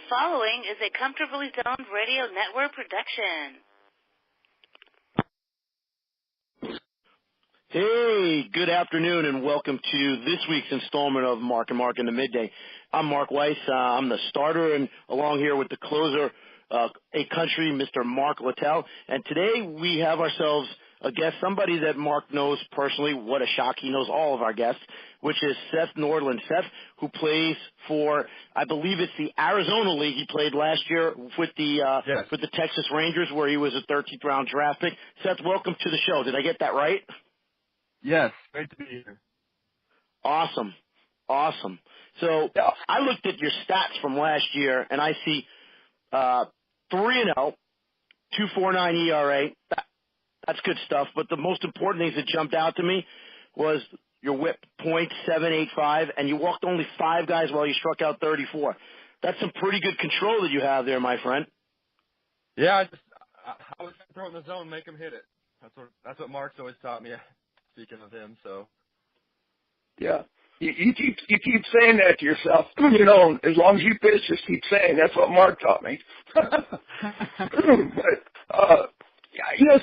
following is a Comfortably Zoned Radio Network production. Hey, good afternoon, and welcome to this week's installment of Mark Marc in the Midday. I'm Mark Weiss. I'm the starter, and along here with the closer, a country, Mr. Mark Littell. And today we have ourselves a guest, somebody that Mark knows personally. What a shock. He knows all of our guests, which is Seth Nordlin. Seth, who plays for, I believe it's the Arizona League. He played last year with the Texas Rangers, where he was a 13th round draft pick. Seth, welcome to the show. Did I get that right? Yes, great to be here. Awesome. So I looked at your stats from last year, and I see 3-0, 2.49 ERA. That's good stuff. But the most important things that jumped out to me was your WHIP .785, and you walked only 5 guys while you struck out 34. That's some pretty good control that you have there, my friend. Yeah, I was throwing the zone, make him hit it. That's what Mark's always taught me. Speaking of him, so yeah, you keep saying that to yourself. You know, as long as you pitch, just keep saying that's what Mark taught me. But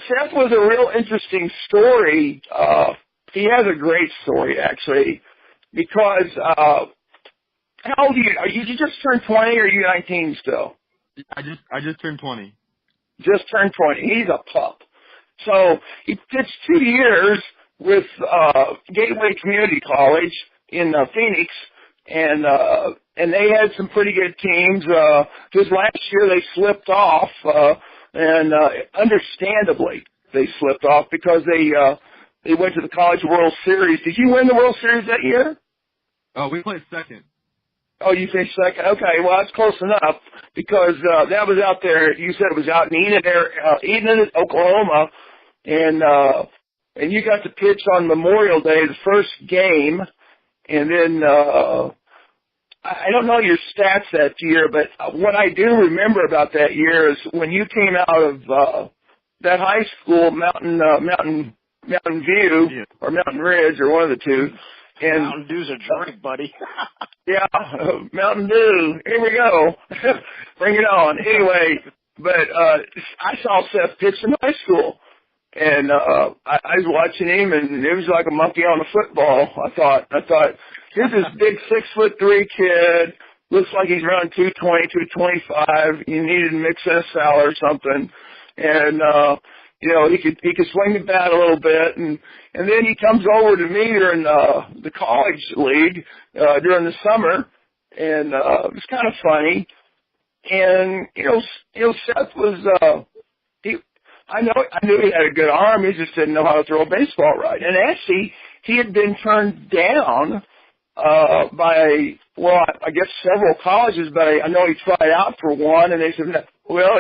Seth was a real interesting story. He has a great story actually, because how old are you? Did you just turn 20 or are you 19 still? I just turned 20. Just turned 20. He's a pup. So he pitched 2 years with Gateway Community College in Phoenix, and they had some pretty good teams. Just last year they slipped off, and understandably they slipped off because they went to the College World Series. Did you win the World Series that year? Oh, we played second. Oh, you finished second. Okay, well that's close enough because that was out there. You said it was out in Enid, Oklahoma, and you got to pitch on Memorial Day, the first game, and then I don't know your stats that year, but what I do remember about that year is when you came out of that high school, Mountain View or Mountain Ridge or one of the two. And Mountain Dew's a drink, buddy. Yeah, Mountain Dew. Here we go. Bring it on. Anyway, but I saw Seth pitch in high school. And I was watching him, and it was like a monkey on a football. I thought, here's this big 6'3" kid. Looks like he's around 220, 225. You needed to mix in a salad or something, and he could swing the bat a little bit. And then he comes over to me during the college league during the summer, and it was kind of funny. And Seth was I knew he had a good arm. He just didn't know how to throw a baseball right. And actually, he had been turned down by, I guess several colleges, but I know he tried out for one, and they said, well,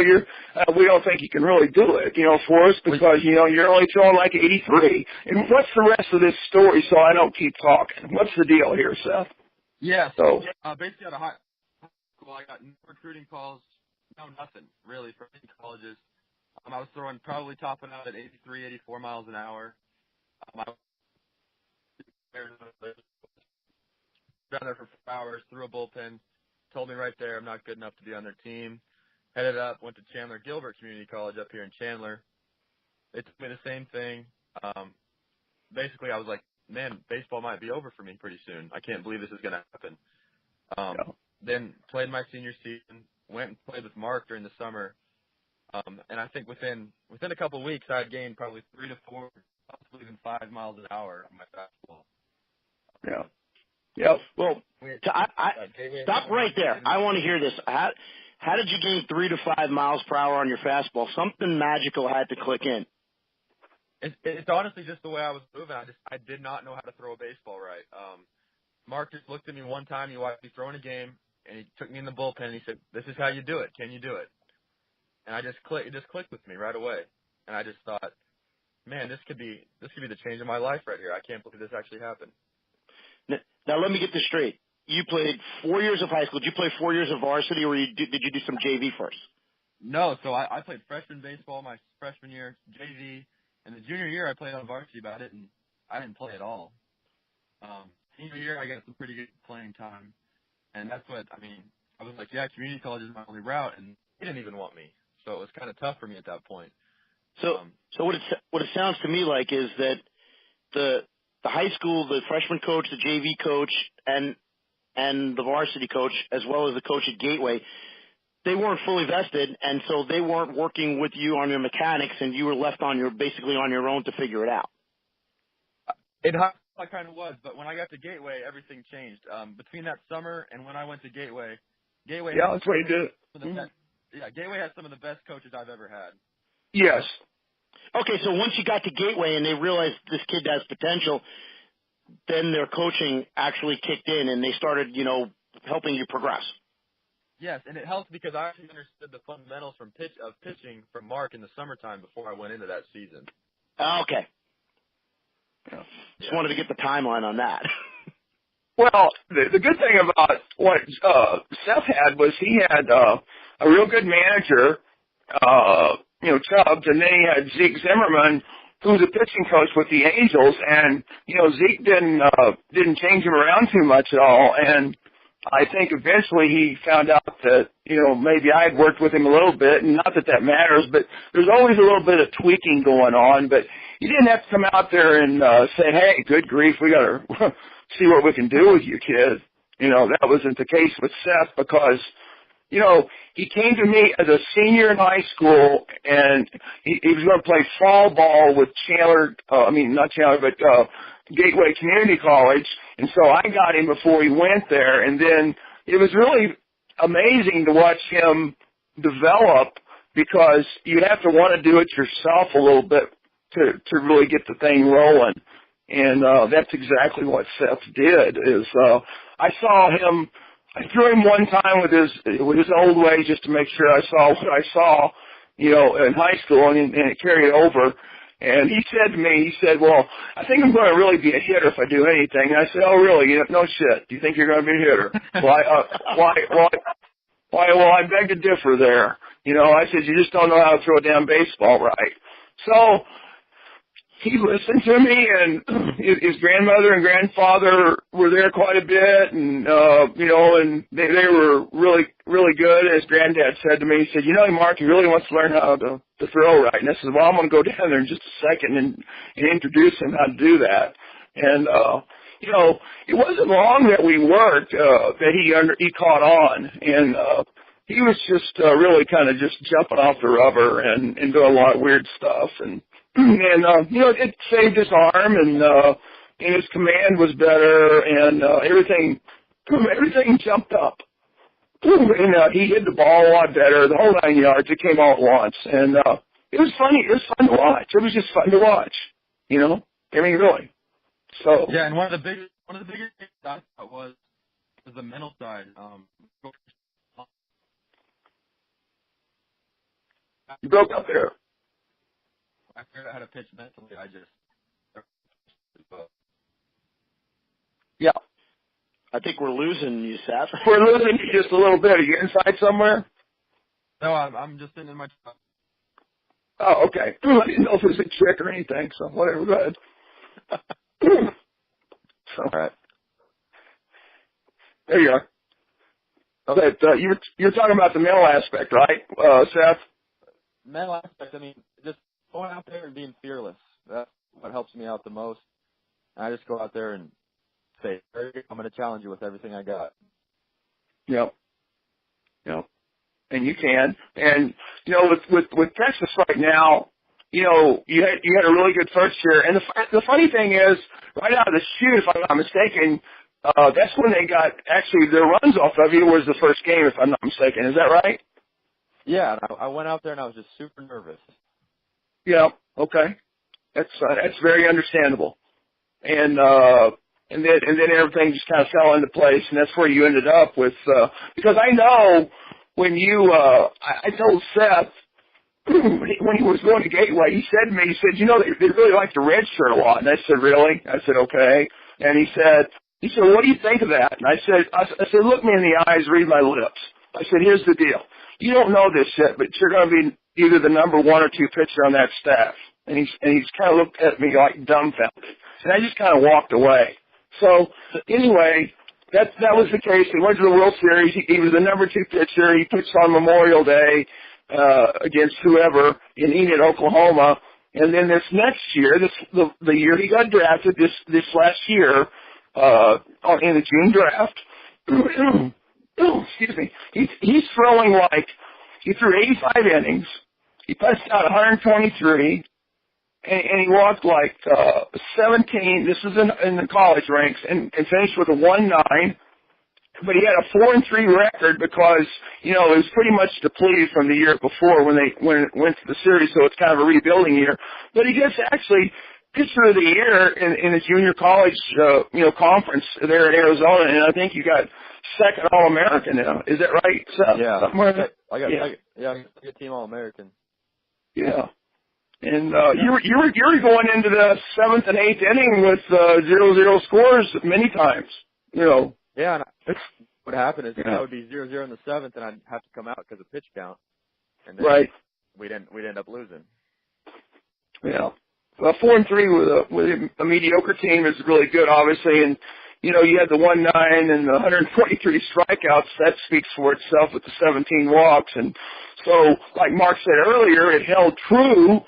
we don't think you can really do it, for us because, you're only throwing like 83. And what's the rest of this story so I don't keep talking? What's the deal here, Seth? Yeah, so basically out of high school, I got no recruiting calls, no nothing, really, from any colleges. I was throwing probably topping out at 83, 84 miles an hour. I was down there for 4 hours, threw a bullpen, told me right there I'm not good enough to be on their team. Headed up, went to Chandler Gilbert Community College up here in Chandler. They told me the same thing. Basically, I was like, man, baseball might be over for me pretty soon. I can't believe this is going to happen. Then played my senior season, went and played with Mark during the summer. And I think within a couple of weeks, I had gained probably 3 to 4, possibly even 5 miles an hour on my fastball. Yeah. Yep. Well, stop right there. I want to hear this. How did you gain 3 to 5 miles per hour on your fastball? Something magical had to click in. It's honestly just the way I was moving. I did not know how to throw a baseball right. Mark just looked at me one time. He watched me throwing a game, and he took me in the bullpen, and he said, "This is how you do it. Can you do it?" And it just clicked with me right away. And I just thought, man, this could be the change of my life right here. I can't believe this actually happened. Now let me get this straight. You played 4 years of high school. Did you play 4 years of varsity, or did you do some JV first? No, so I played freshman baseball my freshman year, JV, and the junior year I played on varsity, but I didn't play at all. Senior year I got some pretty good playing time, and that's what, I was like, yeah, community college is my only route, and they didn't even want me. So it was kind of tough for me at that point. So what it sounds to me like is that the high school, the freshman coach, the JV coach, and the varsity coach, as well as the coach at Gateway, they weren't fully vested, and so they weren't working with you on your mechanics, and you were left basically on your own to figure it out. In high school, I kind of was, but when I got to Gateway, everything changed. Between that summer and when I went to Gateway, yeah, that's what you did. Gateway has some of the best coaches I've ever had. Yes. Okay, so once you got to Gateway and they realized this kid has potential, then their coaching actually kicked in and they started, helping you progress. Yes, and it helped because I actually understood the fundamentals of pitching from Mark in the summertime before I went into that season. Okay. Just wanted to get the timeline on that. Well, the good thing about what Seth had was he had a real good manager, Chubbs, and then he had Zeke Zimmerman, who was a pitching coach with the Angels, and Zeke didn't change him around too much at all, and I think eventually he found out that maybe I had worked with him a little bit, and not that matters, but there's always a little bit of tweaking going on, but you didn't have to come out there and say, hey, good grief, we got to see what we can do with you, kid. That wasn't the case with Seth because he came to me as a senior in high school, and he was going to play fall ball with Gateway Community College, and so I got him before he went there, and then it was really amazing to watch him develop because you have to want to do it yourself a little bit to really get the thing rolling, and that's exactly what Seth did. I saw him. I threw him one time with his old way just to make sure I saw what I saw, in high school, and it carried over. And he said to me, well, I think I'm going to really be a hitter if I do anything. And I said, oh, really? No shit. Do you think you're going to be a hitter? Well, I beg to differ there. I said, you just don't know how to throw a damn baseball right. So he listened to me, and his grandmother and grandfather were there quite a bit, and and they were really, really good. And his granddad said to me, he said, Mark, he really wants to learn how to throw right. And I said, well, I'm going to go down there in just a second and introduce him how to do that. And it wasn't long that we worked that he caught on, and he was just really kind of just jumping off the rubber and doing a lot of weird stuff, and it saved his arm, and his command was better, and everything jumped up. And he hit the ball a lot better, the whole 9 yards. It came all at once, and it was funny. It was fun to watch. It was just fun to watch. Really. So yeah, and one of the biggest things I thought was the mental side. You broke up there. I figured out how to pitch mentally. Yeah. I think we're losing you, Seth. We're losing you just a little bit. Are you inside somewhere? No, I'm just sitting in my truck. Oh, okay. I didn't know if it was a trick or anything, so whatever. Go ahead. All right. There you are. But you were talking about the mental aspect, right, Seth? Mental aspect, just going out there and being fearless. That's what helps me out the most. I just go out there and say, I'm going to challenge you with everything I got. Yep. And you can. And, with Texas right now, you had a really good first year. And the funny thing is, right out of the chute, if I'm not mistaken, that's when they got, actually, their runs off of you was the first game, if I'm not mistaken. Is that right? Yeah, I went out there and I was just super nervous. Yeah, okay. That's very understandable. And then everything just kind of fell into place, and that's where you ended up with, because I know when I told Seth, when he was going to Gateway, he said to me, they really like the red shirt a lot. And I said, really? I said, okay. And he said, what do you think of that? And I said, look me in the eyes, read my lips. I said, here's the deal. You don't know this yet, but you're going to be either the number 1 or 2 pitcher on that staff. And he's kind of looked at me like dumbfounded. And I just kind of walked away. So anyway, That was the case. He went to the World Series. He was the number 2 pitcher. He pitched on Memorial Day against whoever in Enid, Oklahoma. And then this next year, the year he got drafted, this last year, in the June draft, excuse me, he's throwing like, he threw 85 innings. He punched out 123. And he walked like 17. This is in the college ranks, and finished with a 1.9. But he had a 4-3 record because it was pretty much depleted from the year before when it went to the series. So it's kind of a rebuilding year. But he gets actually pitcher of the year in the junior college conference there in Arizona, and I think you got second All-American now. Is that right, Seth? Yeah, Somewhere? I got team All-American. Yeah. And you were going into the 7th and 8th inning with 0-0 scores many times. Yeah, and what happened is that would be 0-0 in the 7th, and I'd have to come out because of pitch count. And then right. We'd end up losing. Yeah. Well, 4-3 with a mediocre team is really good, obviously, and you had the 1.9 and the 123 strikeouts. That speaks for itself with the 17 walks, and so like Mark said earlier, it held true.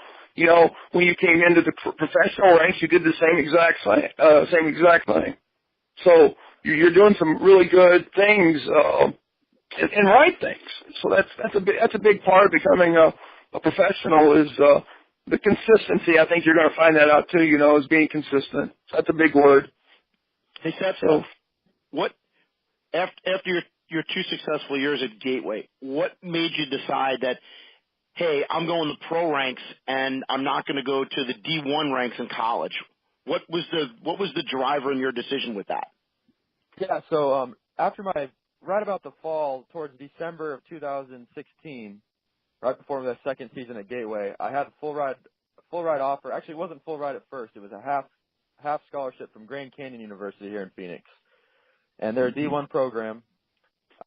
When you came into the professional ranks, you did the same exact thing. So you're doing some really good things and right things. So that's a big part of becoming a professional is the consistency. I think you're going to find that out too. Is being consistent. That's a big word. Hey Seth, so what after your 2 successful years at Gateway, what made you decide that, hey, I'm going to pro ranks and I'm not going to go to the D1 ranks in college? What was the driver in your decision with that? Yeah, so after right about the fall, towards December of 2016, right before the second season at Gateway, I had a full ride offer. Actually, it wasn't full ride at first. It was a half scholarship from Grand Canyon University here in Phoenix, and they're a D1 program.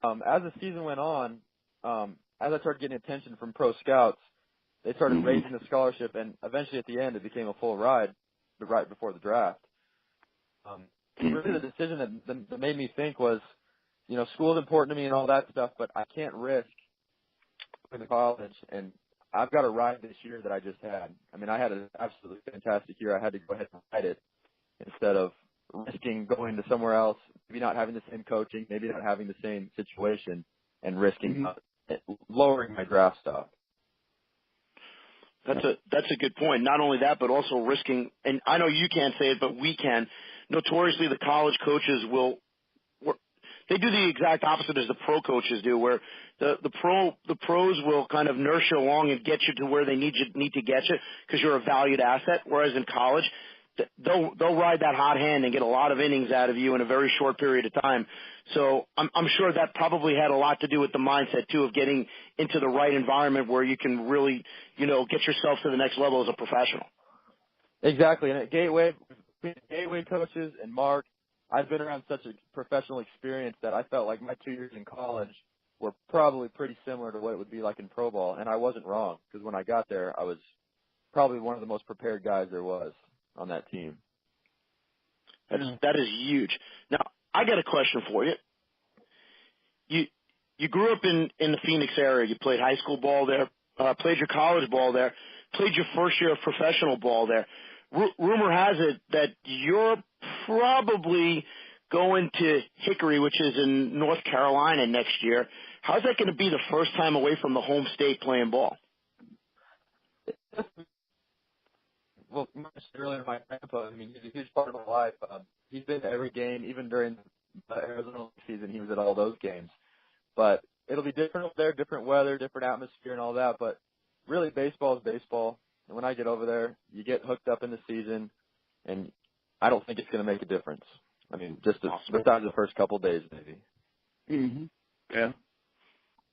As the season went on, as I started getting attention from pro scouts, they started raising the scholarship, and eventually at the end it became a full ride right before the draft. Really the decision that made me think was, school's important to me and all that stuff, but I can't risk going to college, and I've got a ride this year that I just had. I mean, I had an absolutely fantastic year. I had to go ahead and ride it instead of risking going to somewhere else, maybe not having the same coaching, maybe not having the same situation, and risking lowering my draft stock. That's a good point. Not only that, but also risking, and I know you can't say it, but we can. Notoriously, the college coaches they do the exact opposite as the pro coaches do, where the pros will kind of nurse you along and get you to where they need to get you because you're a valued asset. Whereas in college, they'll ride that hot hand and get a lot of innings out of you in a very short period of time. So I'm sure that probably had a lot to do with the mindset too of getting into the right environment where you can really, get yourself to the next level as a professional. Exactly. And at Gateway coaches and Mark, I've been around such a professional experience that I felt like my 2 years in college were probably pretty similar to what it would be like in pro ball. And I wasn't wrong, because when I got there, I was probably one of the most prepared guys there was on that team. That is huge. Now, I got a question for you. You grew up in the Phoenix area. You played high school ball there, played your college ball there, played your first year of professional ball there. Rumor has it that you're probably going to Hickory, which is in North Carolina next year. How's that going to be the first time away from the home state playing ball? Well, you mentioned earlier, my grandpa, he's a huge part of my life. He's been to every game, even during the Arizona season, he was at all those games. But it'll be different up there, different weather, different atmosphere and all that. But really, baseball is baseball. And when I get over there, you get hooked up in the season, and I don't think it's going to make a difference. Just besides the first couple of days, maybe. Mm-hmm. Yeah.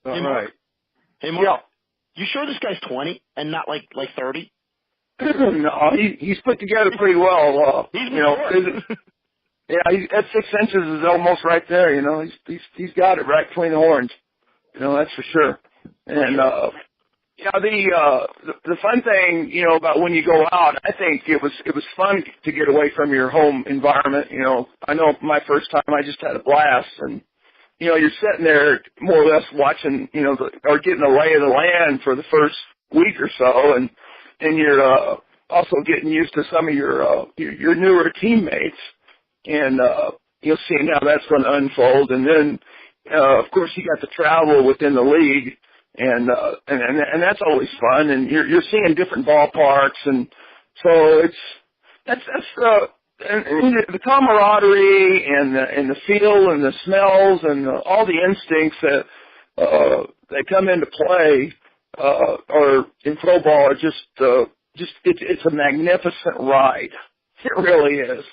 Hey, Mark. Hey, Mark. Yeah. You sure this guy's 20 and not like 30? No, he's put together pretty well. He's that 6 inches is almost right there. He's got it right between the horns. That's for sure. And Yeah, the fun thing, about when you go out, I think it was fun to get away from your home environment. I know my first time I just had a blast, and you're sitting there more or less watching, or getting a lay of the land for the first week or so, and you're also getting used to some of your newer teammates, and seeing how that's going to unfold, and then of course you got to travel within the league. And that's always fun, and you're seeing different ballparks, and so that's and the camaraderie and the feel and the smells and all the instincts that come into play or in pro ball are just it's a magnificent ride. It really is.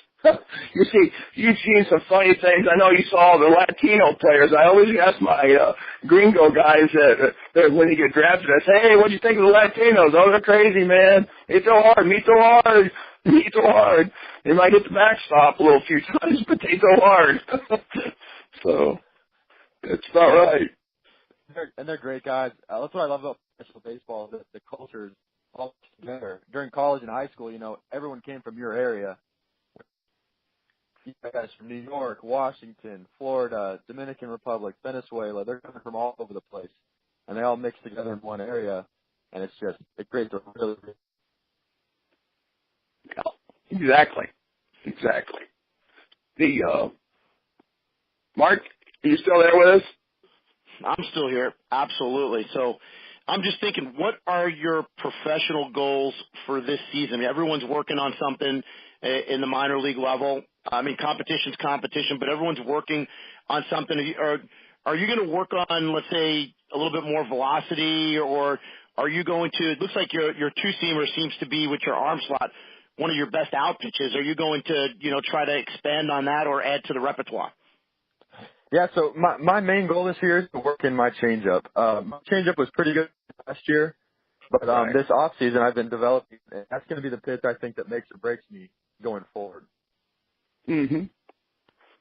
You've seen some funny things. I know you saw the Latino players. I always ask my gringo guys that when they get drafted, I say, hey, what do you think of the Latinos? Oh, they're crazy, man. They throw hard. Me throw hard. Me throw hard. They might hit the backstop a few times, but they throw hard. So it's not right. They're great guys. That's what I love about professional baseball, the culture is all together. During college and high school, everyone came from your area. You guys from New York, Washington, Florida, Dominican Republic, Venezuela, they're coming from all over the place. And they all mix together in one area, and it's great to really. Exactly. Mark, are you still there with us? I'm still here. Absolutely. So I'm just thinking, what are your professional goals for this season? I mean, everyone's working on something in the minor league level. I mean, competition's competition, but everyone's working on something. Are you going to work on, let's say, a little bit more velocity, or are you going to, it looks like your two-seamer seems to be with your arm slot one of your best out pitches. Are you going to, try to expand on that or add to the repertoire? Yeah, so my main goal this year is to work in my changeup. My changeup was pretty good last year, but this off season I've been developing. That's going to be the pitch I think that makes or breaks me going forward. Mhm.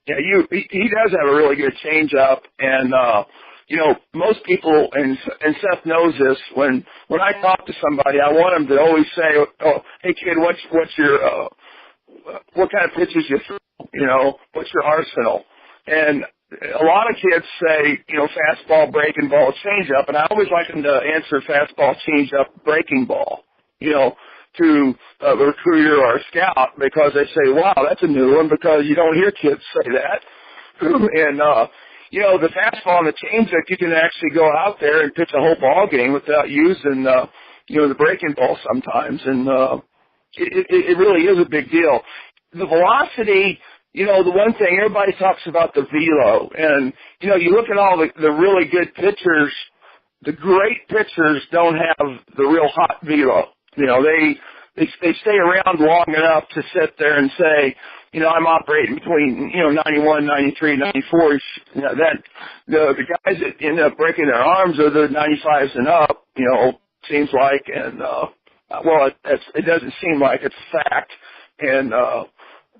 Yeah, he does have a really good changeup, and most people, and Seth knows this. When I talk to somebody, I want them to always say, "Oh, hey kid, what's your what kind of pitches you throw? What's your arsenal?" And a lot of kids say, fastball, breaking ball, changeup, and I always like them to answer fastball, changeup, breaking ball, to a recruiter or a scout, because they say, wow, that's a new one, because you don't hear kids say that. And, the fastball and the changeup, you can actually go out there and pitch a whole ball game without using, the breaking ball sometimes. And it really is a big deal. The velocity, the one thing, everybody talks about the velo. And, you look at all the really good pitchers, the great pitchers don't have the real hot velo. They stay around long enough to sit there and say, I'm operating between, 91, 93, 94. The guys that end up breaking their arms are the 95s and up, seems like. And, it doesn't seem like it's a fact. And,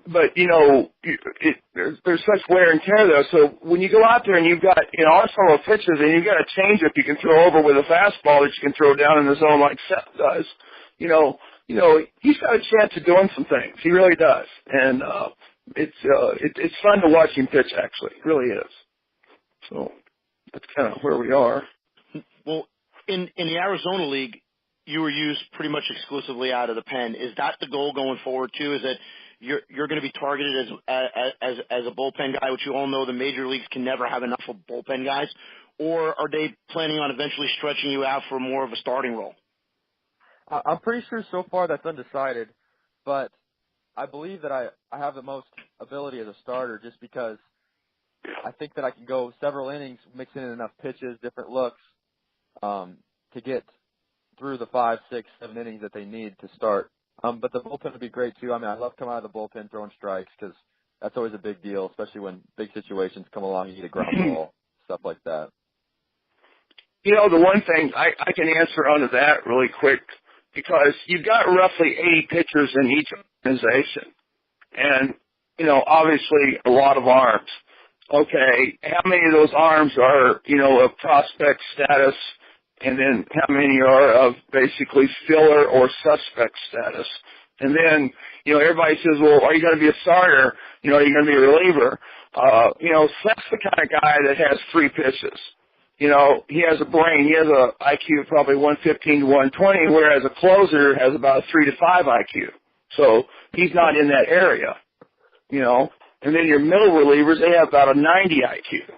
but, there's such wear and tear though. So when you go out there and you've got, arsenal of pitches and you've got a changeup you can throw over with a fastball that you can throw down in the zone like Seth does, he's got a chance of doing some things. He really does. And, it's fun to watch him pitch, actually. It really is. So that's kind of where we are. Well, in the Arizona League, you were used pretty much exclusively out of the pen. Is that the goal going forward too? Is that you're going to be targeted as a bullpen guy, which you all know the major leagues can never have enough of bullpen guys, or are they planning on eventually stretching you out for more of a starting role? I'm pretty sure so far that's undecided, but I believe that I have the most ability as a starter just because I think that I can go several innings, mixing in enough pitches, different looks, to get through the 5, 6, 7 innings that they need to start. But the bullpen would be great too. I mean, I love coming out of the bullpen throwing strikes because that's always a big deal, especially when big situations come along and you need a ground ball, stuff like that. The one thing I can answer onto that really quick, because you've got roughly 80 pitchers in each organization. And, obviously a lot of arms. Okay, how many of those arms are, of prospect status and then how many are of basically filler or suspect status. And then, everybody says, well, are you going to be a starter? Are you going to be a reliever? Seth's the kind of guy that has 3 pitches. He has a brain. He has a IQ of probably 115 to 120, whereas a closer has about a 3 to 5 IQ. So he's not in that area, And then your middle relievers, they have about a 90 IQ.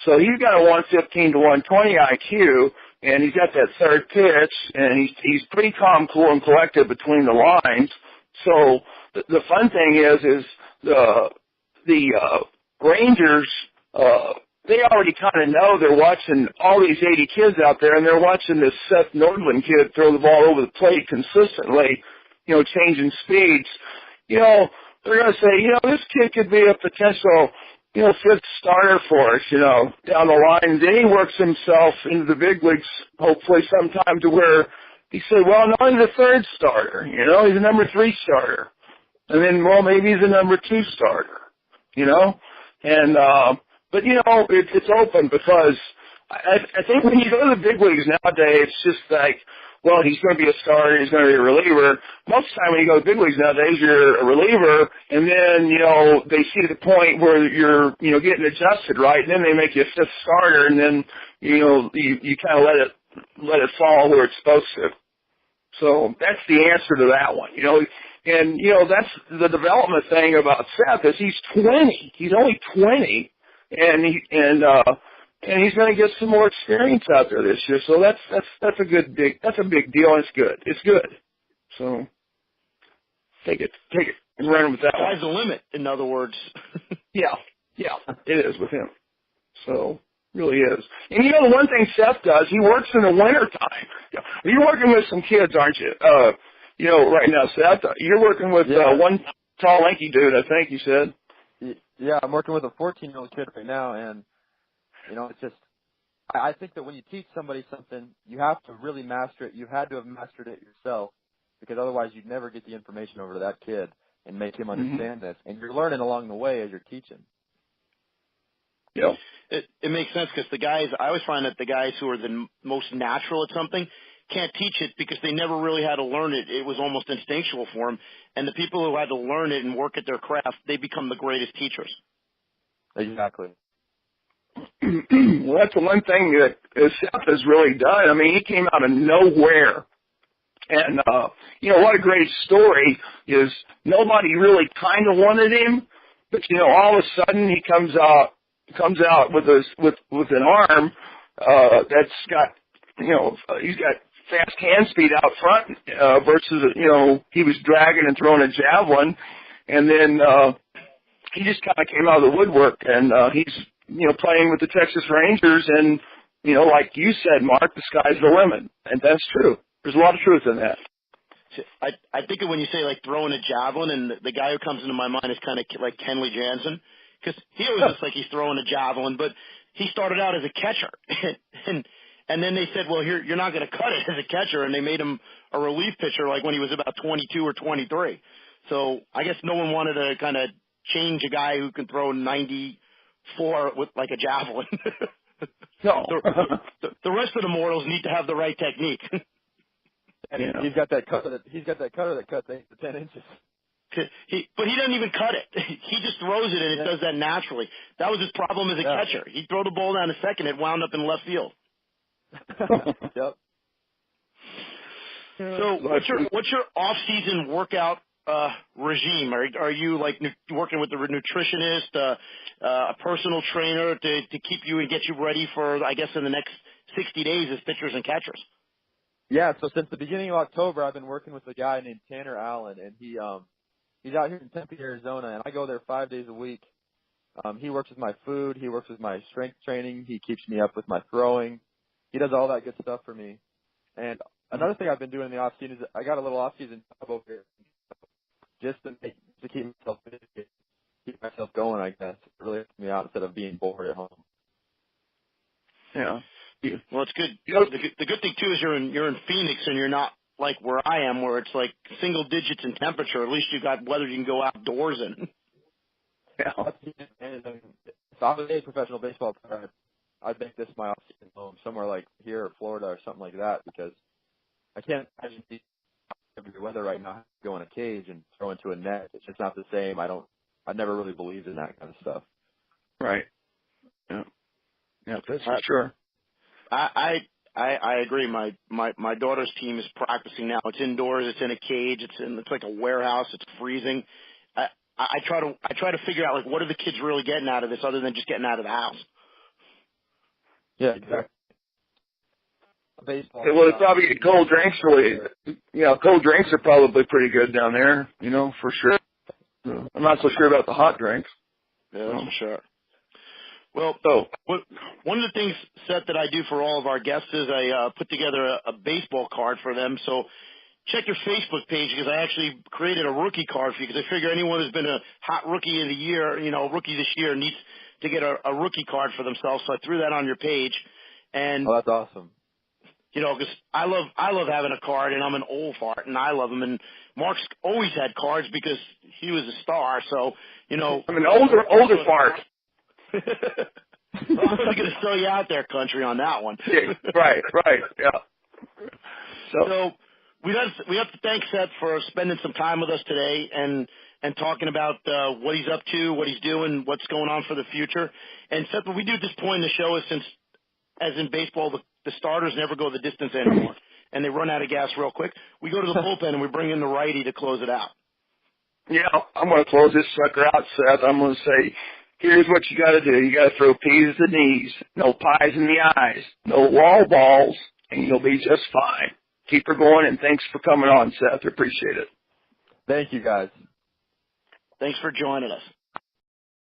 So he's got a 115 to 120 IQ, and he's got that third pitch, and he's pretty calm, cool, and collected between the lines. So the fun thing is the Rangers, they already kind of know they're watching all these 80 kids out there, and they're watching this Seth Nordlin kid throw the ball over the plate consistently, changing speeds. They're going to say, this kid could be a potential, 5th starter for us, down the line. And then he works himself into the big leagues, hopefully sometime to where he said, well, no, he's a 3rd starter, he's a number 3 starter. And then, well, maybe he's a number 2 starter, And, but, it's open because I think when you go to the big leagues nowadays, it's just like, well, he's going to be a starter, he's going to be a reliever. Most of the time when you go to the big leagues nowadays, you're a reliever, and then, they see the point where you're, getting adjusted, right? And then they make you a 5th starter, and then, you kind of let it fall where it's supposed to. So that's the answer to that one, And, that's the development thing about Seth is he's 20. He's only 20, and he's going to get some more experience out there this year. So that's a big deal. And it's good. It's good. So take it and run with that. Sky's the limit, in other words. Yeah, it is with him. So really is. And the one thing Seth does, he works in the winter time. You're working with some kids, aren't you? Right now, Seth, you're working with one tall, lanky dude, I think you said. Yeah, I'm working with a 14-year-old kid right now, and it's just, I think that when you teach somebody something, you have to really master it. You had to have mastered it yourself, because otherwise you'd never get the information over to that kid and make him understand this. And you're learning along the way as you're teaching. Yeah. It makes sense because I always find that the guys who are the most natural at something can't teach it because they never really had to learn it. It was almost instinctual for them. And the people who had to learn it and work at their craft, they become the greatest teachers. Exactly. Well, that's the one thing that Seth has really done. I mean, he came out of nowhere. And, what a great story is nobody really kind of wanted him, but, all of a sudden he comes out with an arm, that's got, he's got fast hand speed out front, versus, he was dragging and throwing a javelin. And then, he just kind of came out of the woodwork, and, he's, playing with the Texas Rangers, and, like you said, Mark, the sky's the limit. And that's true. There's a lot of truth in that. I think of when you say, like, throwing a javelin, and the guy who comes into my mind is kind of like Kenley Jansen, because he always looks like he's throwing a javelin, but he started out as a catcher. and then they said, well, you're not going to cut it as a catcher, and they made him a relief pitcher, like when he was about 22 or 23. So I guess no one wanted to kind of change a guy who can throw 94 with like a javelin. No. the rest of the mortals need to have the right technique. And he's got that cutter that cuts 8 to 10 inches. But he doesn't even cut it. He just throws it, and it does that naturally. That was his problem as a catcher. He'd throw the ball down to second, it wound up in left field. Yep. So what's your off-season workout regime? Are you like working with a nutritionist, a personal trainer to keep you and get you ready for, I guess, in the next 60 days as pitchers and catchers? Yeah, so since the beginning of October, I've been working with a guy named Tanner Allen, and he's out here in Tempe, Arizona, and I go there 5 days a week. He works with my food. He works with my strength training. He keeps me up with my throwing. He does all that good stuff for me. And another thing I've been doing in the off season is I got a little off season job over here, just to keep myself busy, keep myself going. I guess it really helps me out instead of being bored at home. Yeah. Well, it's good. The good thing too is you're in Phoenix, and you're not like where I am, where it's like single digits in temperature. At least you got weather you can go outdoors in. Yeah. So I was a professional baseball player. I'd make this my off-season home somewhere like here or Florida or something like that, because I can't imagine the weather right now go in a cage and throw into a net. It's just not the same. I never really believed in that kind of stuff. Right. Yeah. Yeah, that's for sure. I agree. My daughter's team is practicing now. It's indoors. It's in a cage. It's like a warehouse. It's freezing. I try to figure out, like, what are the kids really getting out of this other than just getting out of the house? Yeah, exactly. Baseball. Well, they probably get cold drinks. Really, cold drinks are probably pretty good down there. For sure. I'm not so sure about the hot drinks. Yeah, that's for sure. Well, one of the things, Seth, that I do for all of our guests is I put together a baseball card for them. So check your Facebook page, because I actually created a rookie card for you, because I figure anyone who's been a hot rookie of the year, rookie this year, needs to get a rookie card for themselves. So I threw that on your page. And that's awesome. Because I love having a card, and I'm an old fart, and I love them. And Mark's always had cards because he was a star. So, I'm an older fart. I wasn't going to throw you out there, country, on that one. Yeah, right, yeah. So we have to thank Seth for spending some time with us today and talking about what he's up to, what he's doing, what's going on for the future. And Seth, what we do at this point in the show is, since, as in baseball, the starters never go the distance anymore, and they run out of gas real quick, we go to the bullpen and we bring in the righty to close it out. Yeah, I'm going to close this sucker out, Seth. I'm going to say, here's what you got to do. You got to throw P's to the knees, no pies in the eyes, no wall balls, and you'll be just fine. Keep her going, and thanks for coming on, Seth. Appreciate it. Thank you, guys. Thanks for joining us.